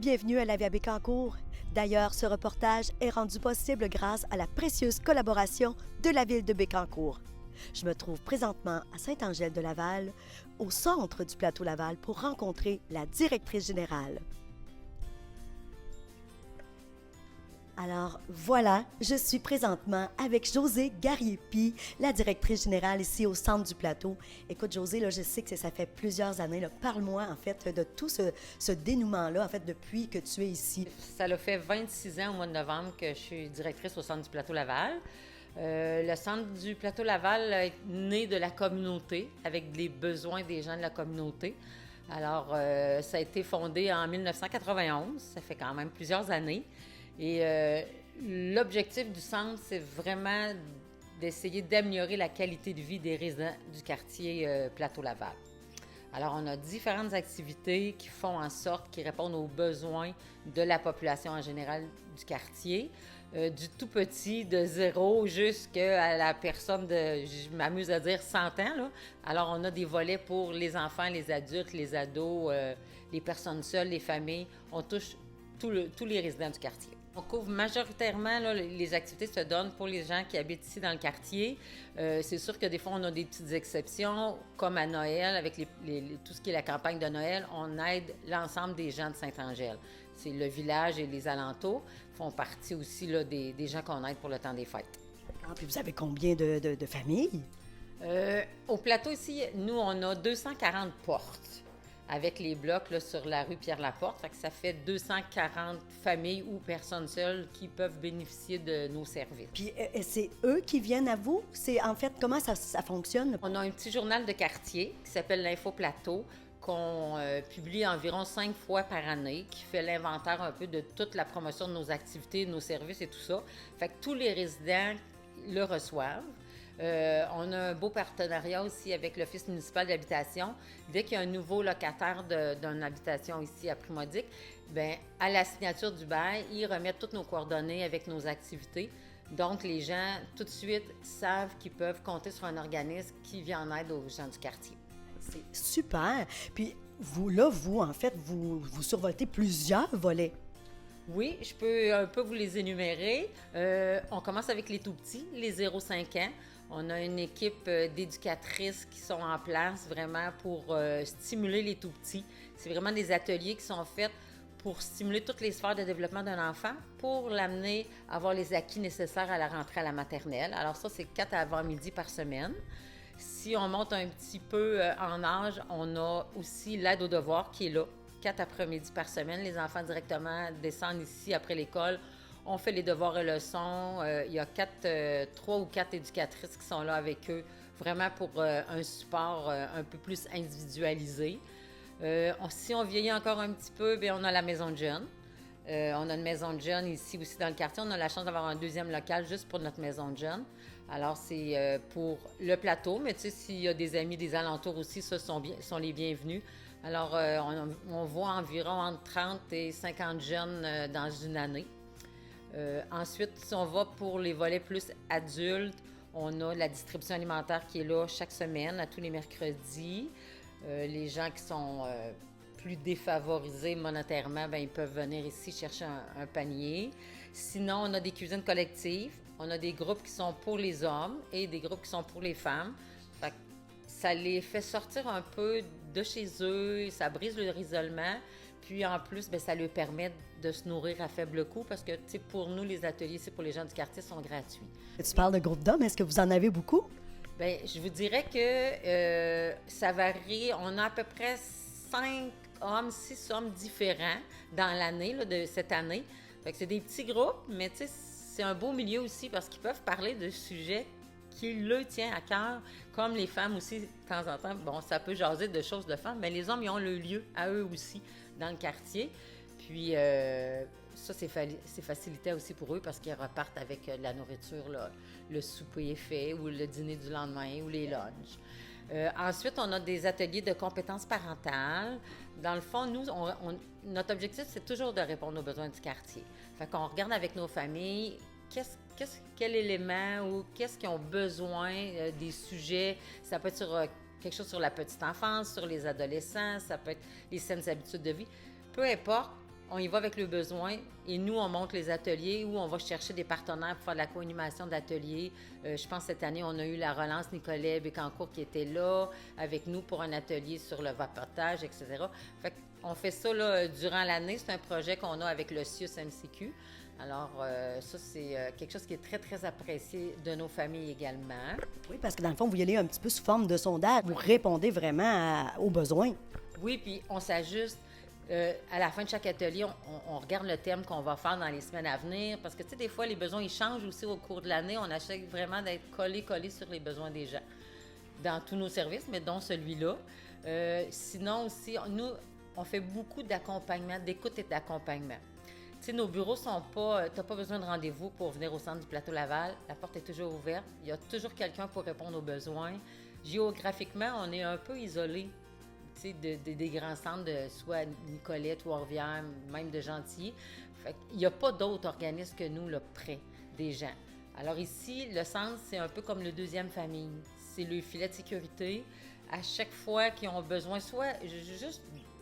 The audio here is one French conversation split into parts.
Bienvenue à La Vie à Bécancour. D'ailleurs, ce reportage est rendu possible grâce à la précieuse collaboration de la ville de Bécancour. Je me trouve présentement à Saint-Angèle-de-Laval, au centre du plateau Laval, pour rencontrer la directrice générale. Alors voilà, je suis présentement avec Josée Gariepi, la directrice générale ici au centre du plateau. Écoute Josée, là, je sais que ça fait plusieurs années. Là. Parle-moi en fait de tout ce dénouement-là, en fait, depuis que tu es ici. Ça l'a fait 26 ans au mois de novembre que je suis directrice au centre du plateau Laval. Le centre du plateau Laval est né de la communauté, avec les besoins des gens de la communauté. Alors, ça a été fondé en 1991, ça fait quand même plusieurs années. Et l'objectif du centre, c'est vraiment d'essayer d'améliorer la qualité de vie des résidents du quartier Plateau Laval. Alors, on a différentes activités qui font en sorte qu'ils répondent aux besoins de la population en général du quartier, du tout petit, de 0 jusqu'à la personne de, je m'amuse à dire, 100 ans. Là. Alors, on a des volets pour les enfants, les adultes, les ados, les personnes seules, les familles. On touche tous les résidents du quartier. On couvre majoritairement, là, les activités se donnent pour les gens qui habitent ici dans le quartier. C'est sûr que des fois, on a des petites exceptions, comme à Noël, avec tout ce qui est la campagne de Noël, on aide l'ensemble des gens de Saint-Angèle. C'est le village et les alentours font partie aussi là, des gens qu'on aide pour le temps des fêtes. Ah, puis vous avez combien de familles? Au plateau ici, nous, on a 240 portes. Avec les blocs là, sur la rue Pierre-Laporte. Ça fait 240 familles ou personnes seules qui peuvent bénéficier de nos services. Puis c'est eux qui viennent à vous? C'est en fait, comment ça fonctionne? On a un petit journal de quartier qui s'appelle l'Info Plateau qu'on publie environ 5 fois par année, qui fait l'inventaire un peu de toute la promotion de nos activités, de nos services et tout ça. Fait que tous les résidents le reçoivent. On a un beau partenariat aussi avec l'Office municipal d'habitation. Dès qu'il y a un nouveau locataire d'une habitation ici à Primaudic, bien, à la signature du bail, ils remettent toutes nos coordonnées avec nos activités. Donc, les gens, tout de suite, savent qu'ils peuvent compter sur un organisme qui vient en aide aux gens du quartier. C'est super! Puis vous, en fait, vous survoltez plusieurs volets. Oui, je peux un peu vous les énumérer. On commence avec les tout-petits, les 0-5 ans. On a une équipe d'éducatrices qui sont en place vraiment pour stimuler les tout-petits. C'est vraiment des ateliers qui sont faits pour stimuler toutes les sphères de développement d'un enfant pour l'amener à avoir les acquis nécessaires à la rentrée à la maternelle. Alors ça, c'est 4 avant-midi par semaine. Si on monte un petit peu en âge, on a aussi l'aide aux devoirs qui est là. 4 après-midi par semaine. Les enfants directement descendent ici après l'école. On fait les devoirs et leçons. Il y a 3 ou 4 éducatrices qui sont là avec eux, vraiment pour un support un peu plus individualisé. Si on vieillit encore un petit peu, bien, on a la maison de jeunes. On a une maison de jeunes ici aussi dans le quartier. On a la chance d'avoir un deuxième local juste pour notre maison de jeunes. Alors, c'est pour le plateau, mais tu sais, s'il y a des amis des alentours aussi, ça sont les bienvenus. Alors, on voit environ entre 30 et 50 jeunes dans une année. Ensuite, si on va pour les volets plus adultes, on a la distribution alimentaire qui est là chaque semaine, à tous les mercredis. Les gens qui sont plus défavorisés monétairement, bien, ils peuvent venir ici chercher un panier. Sinon, on a des cuisines collectives. On a des groupes qui sont pour les hommes et des groupes qui sont pour les femmes. Fait que ça les fait sortir un peu de chez eux, ça brise leur isolement. Puis en plus, bien, ça leur permet de se nourrir à faible coût parce que, tu sais, pour nous, les ateliers ici pour les gens du quartier sont gratuits. Tu parles de groupe d'hommes, est-ce que vous en avez beaucoup? Bien, je vous dirais que ça varie. On a à peu près 6 hommes différents dans l'année, là, de cette année. Fait que c'est des petits groupes, mais tu sais, c'est un beau milieu aussi parce qu'ils peuvent parler de sujets qui leur tient à cœur, comme les femmes aussi, de temps en temps. Bon, ça peut jaser de choses de femmes, mais les hommes, ils ont le lieu à eux aussi dans le quartier. Puis ça, c'est facilité aussi pour eux parce qu'ils repartent avec de la nourriture, là, le souper est fait ou le dîner du lendemain ou les lunchs. Ensuite, on a des ateliers de compétences parentales. Dans le fond, nous, notre objectif, c'est toujours de répondre aux besoins du quartier. Fait qu'on regarde avec nos familles quel élément ou qu'est-ce qu'ils ont besoin des sujets. Ça peut être sur quelque chose sur la petite enfance, sur les adolescents, ça peut être les saines habitudes de vie. Peu importe, on y va avec le besoin et nous, on monte les ateliers ou on va chercher des partenaires pour faire de la co-animation d'ateliers. Je pense que cette année, on a eu la relance Nicolet Bécancourt qui était là avec nous pour un atelier sur le vapotage, etc. Fait qu'on fait ça là, durant l'année. C'est un projet qu'on a avec le CIUS MCQ. Alors, ça, c'est quelque chose qui est très, très apprécié de nos familles également. Oui, parce que dans le fond, vous y allez un petit peu sous forme de sondage. Vous répondez vraiment aux besoins. Oui, puis on s'ajuste. À la fin de chaque atelier, on regarde le thème qu'on va faire dans les semaines à venir parce que, tu sais, des fois, les besoins, ils changent aussi au cours de l'année. On essaie vraiment d'être collé sur les besoins des gens dans tous nos services, mais dont celui-là. Sinon aussi, nous, on fait beaucoup d'accompagnement, d'écoute et d'accompagnement. Tu sais, nos bureaux sont pas... tu n'as pas besoin de rendez-vous pour venir au centre du Plateau Laval. La porte est toujours ouverte. Il y a toujours quelqu'un pour répondre aux besoins. Géographiquement, on est un peu isolé. Des grands centres, soit Nicolet, Trois-Rivières, même de Gentilly. Il n'y a pas d'autres organismes que nous, là, près des gens. Alors ici, le centre, c'est un peu comme le deuxième famille. C'est le filet de sécurité. À chaque fois qu'ils ont besoin, soit juste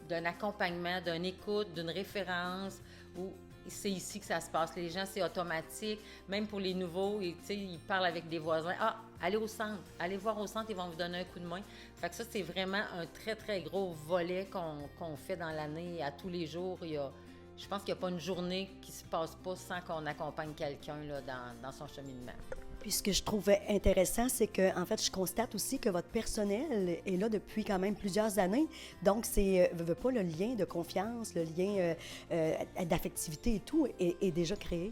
d'un accompagnement, d'une écoute, d'une référence, ou c'est ici que ça se passe. Les gens, c'est automatique. Même pour les nouveaux, ils parlent avec des voisins. Ah, allez au centre. Allez voir au centre, ils vont vous donner un coup de main. Fait que ça, c'est vraiment un très, très gros volet qu'on fait dans l'année. À tous les jours, je pense qu'il n'y a pas une journée qui se passe pas sans qu'on accompagne quelqu'un là, dans son cheminement. Puis ce que je trouvais intéressant, c'est que, en fait, je constate aussi que votre personnel est là depuis quand même plusieurs années. Donc, veut pas le lien de confiance, le lien d'affectivité et tout est déjà créé.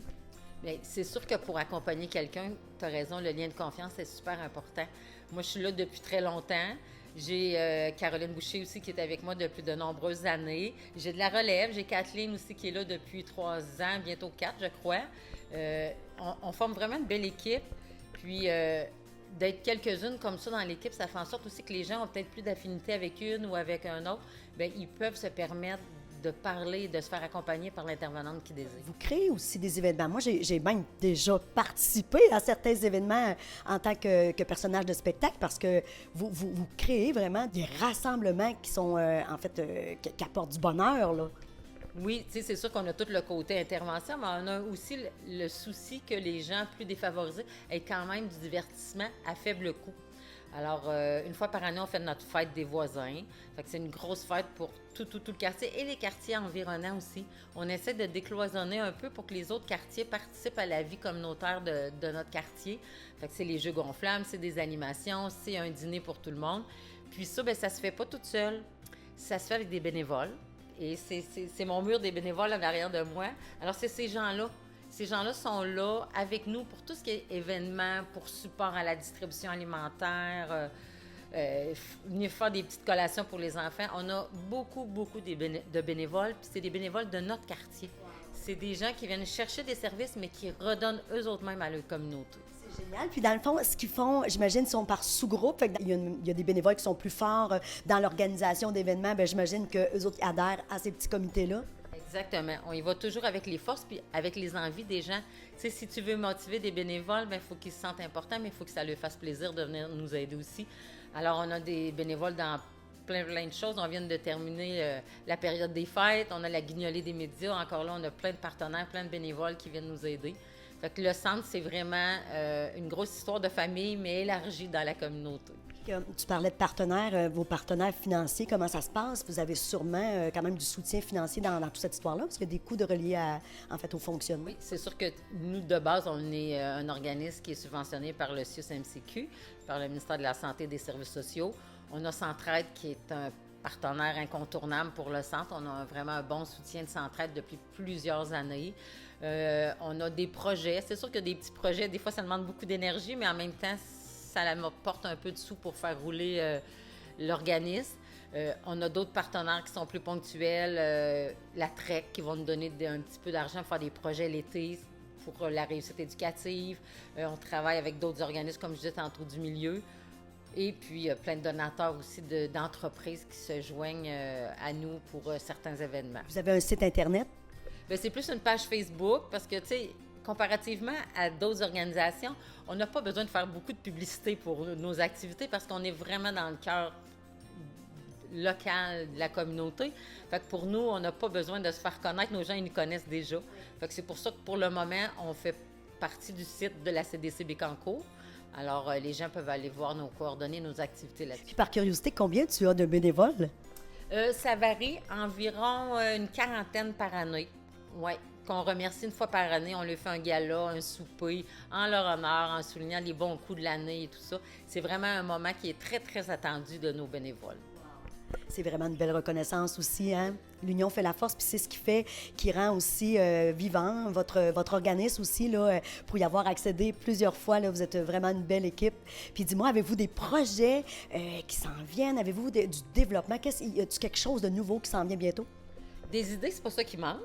Bien, c'est sûr que pour accompagner quelqu'un, tu as raison, le lien de confiance, c'est super important. Moi, je suis là depuis très longtemps. J'ai Caroline Boucher aussi qui est avec moi depuis de nombreuses années. J'ai de la relève. J'ai Kathleen aussi qui est là depuis 3 ans, bientôt 4, je crois. On forme vraiment une belle équipe. Puis, d'être quelques-unes comme ça dans l'équipe, ça fait en sorte aussi que les gens ont peut-être plus d'affinité avec une ou avec un autre. Bien, ils peuvent se permettre de parler, de se faire accompagner par l'intervenante qui désire. Vous créez aussi des événements. Moi, j'ai même déjà participé à certains événements en tant que personnage de spectacle parce que vous créez vraiment des rassemblements qui sont, qui apportent du bonheur, là. Oui, tu sais, c'est sûr qu'on a tout le côté intervention, mais on a aussi le souci que les gens plus défavorisés aient quand même du divertissement à faible coût. Alors, une fois par année, on fait notre fête des voisins. Fait que c'est une grosse fête pour tout le quartier et les quartiers environnants aussi. On essaie de décloisonner un peu pour que les autres quartiers participent à la vie communautaire de notre quartier. Fait que c'est les jeux gonflables, c'est des animations, c'est un dîner pour tout le monde. Puis ça, bien, ça se fait pas toute seule. Ça se fait avec des bénévoles. Et c'est mon mur des bénévoles en arrière de moi. Alors, c'est ces gens-là. Ces gens-là sont là avec nous pour tout ce qui est événements, pour support à la distribution alimentaire, venir faire des petites collations pour les enfants. On a beaucoup de bénévoles, puis c'est des bénévoles de notre quartier. C'est des gens qui viennent chercher des services, mais qui redonnent eux-mêmes à leur communauté. C'est génial. Puis dans le fond, ce qu'ils font, j'imagine, sont par sous-groupe. Il y a des bénévoles qui sont plus forts dans l'organisation d'événements. Bien, j'imagine qu'eux autres adhèrent à ces petits comités-là. Exactement. On y va toujours avec les forces puis avec les envies des gens. Tu sais, si tu veux motiver des bénévoles, il faut qu'ils se sentent importants, mais il faut que ça leur fasse plaisir de venir nous aider aussi. Alors, on a des bénévoles dans plein de choses. On vient de terminer la période des fêtes. On a la guignolée des médias. Encore là, on a plein de partenaires, plein de bénévoles qui viennent nous aider. Fait que le centre, c'est vraiment une grosse histoire de famille, mais élargie dans la communauté. Tu parlais de partenaires, vos partenaires financiers, comment ça se passe? Vous avez sûrement quand même du soutien financier dans toute cette histoire-là, parce qu'il y a des coûts de reliés au fonctionnement. Oui, c'est sûr que nous, de base, on est un organisme qui est subventionné par le CIUS MCQ, par le ministère de la Santé et des Services sociaux. On a Centraide qui est un partenaire incontournable pour le centre. On a vraiment un bon soutien de Centraide depuis plusieurs années. On a des projets. C'est sûr qu'il y a des petits projets. Des fois, ça demande beaucoup d'énergie, mais en même temps, ça m'apporte un peu de sous pour faire rouler l'organisme. On a d'autres partenaires qui sont plus ponctuels. La TREC qui vont nous donner un petit peu d'argent pour faire des projets l'été pour la réussite éducative. On travaille avec d'autres organismes, comme je disais tantôt, du milieu. Et puis, plein de donateurs aussi d'entreprises qui se joignent à nous pour certains événements. Vous avez un site Internet? Bien, c'est plus une page Facebook parce que, tu sais, comparativement à d'autres organisations, on n'a pas besoin de faire beaucoup de publicité pour nos activités parce qu'on est vraiment dans le cœur local de la communauté. Fait que pour nous, on n'a pas besoin de se faire connaître. Nos gens, ils nous connaissent déjà. Fait que c'est pour ça que pour le moment, on fait partie du site de la CDC Bécancour. Alors, les gens peuvent aller voir nos coordonnées, nos activités là-dessus. Puis par curiosité, combien tu as de bénévoles? Ça varie environ une quarantaine par année. Oui, qu'on remercie une fois par année. On leur fait un gala, un souper en leur honneur, en soulignant les bons coups de l'année et tout ça. C'est vraiment un moment qui est très, très attendu de nos bénévoles. C'est vraiment une belle reconnaissance aussi, hein? L'union fait la force, puis c'est ce qui rend aussi vivant votre organisme aussi, là, pour y avoir accédé plusieurs fois. Là, vous êtes vraiment une belle équipe. Puis dis-moi, avez-vous des projets qui s'en viennent? Avez-vous du développement? Y a-t-il quelque chose de nouveau qui s'en vient bientôt? Des idées, c'est pas ça qui manque.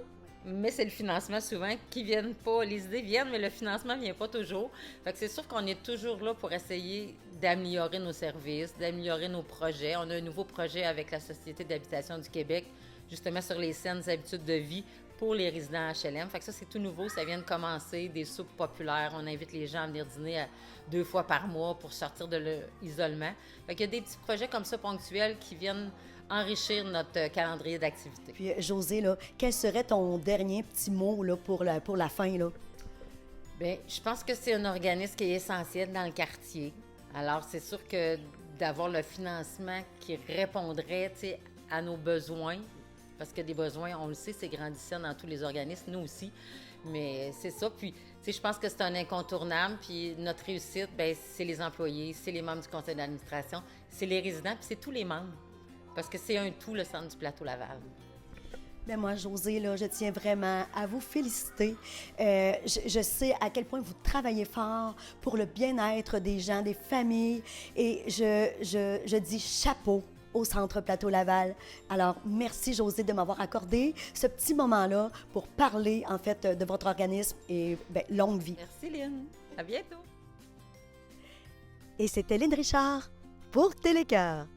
Mais c'est le financement souvent qui viennent pas. Les idées viennent, mais le financement vient pas toujours. Fait que c'est sûr qu'on est toujours là pour essayer d'améliorer nos services, d'améliorer nos projets. On a un nouveau projet avec la Société d'habitation du Québec, justement sur les saines habitudes de vie pour les résidents HLM. Fait que ça, c'est tout nouveau. Ça vient de commencer, des soupes populaires. On invite les gens à venir dîner 2 fois par mois pour sortir de l'isolement. Fait qu'il y a des petits projets comme ça ponctuels qui viennent enrichir notre calendrier d'activités. Puis, Josée, là, quel serait ton dernier petit mot là, pour la fin? Là? Bien, je pense que c'est un organisme qui est essentiel dans le quartier. Alors, c'est sûr que d'avoir le financement qui répondrait à nos besoins, parce que des besoins, on le sait, c'est grandissant dans tous les organismes, nous aussi. Mais c'est ça. Puis, je pense que c'est un incontournable. Puis, notre réussite, bien, c'est les employés, c'est les membres du conseil d'administration, c'est les résidents, puis c'est tous les membres. Parce que c'est un tout, le Centre du Plateau Laval. Bien, moi, Josée, là, je tiens vraiment à vous féliciter. Je sais à quel point vous travaillez fort pour le bien-être des gens, des familles. Et je dis chapeau au Centre Plateau Laval. Alors, merci, Josée, de m'avoir accordé ce petit moment-là pour parler, en fait, de votre organisme et bien, longue vie. Merci, Lynn. À bientôt. Et c'était Lynn Richard pour Télécœur.